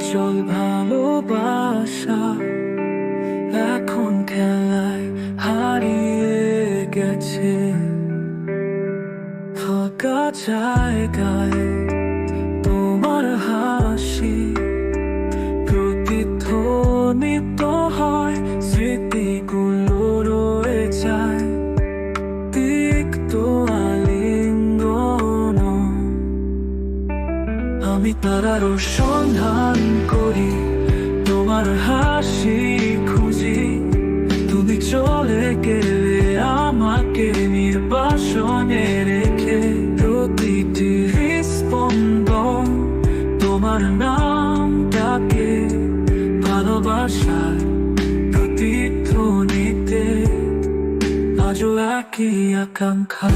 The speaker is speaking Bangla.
চঞ্চল ভালোবাসা এখন খেলায় হারিয়ে গেছে। ফাঁকা জায়গায় তোমার হাসি প্রতিধ্বনিত হয়, স্মৃতিগুলো রয়ে যায় তিক্ত আলিঙ্গন। আমি তারার সন্ধান করি, তোমার হাসি খুঁজি, তুমি চলে গেলে আমাকে নির্বাসনে রেখে। প্রতিটি স্পন্দন তোমার নামটাকে ভালোবাসার প্রতিধ্বনিতে, আজও একই আকাঙ্ক্ষা।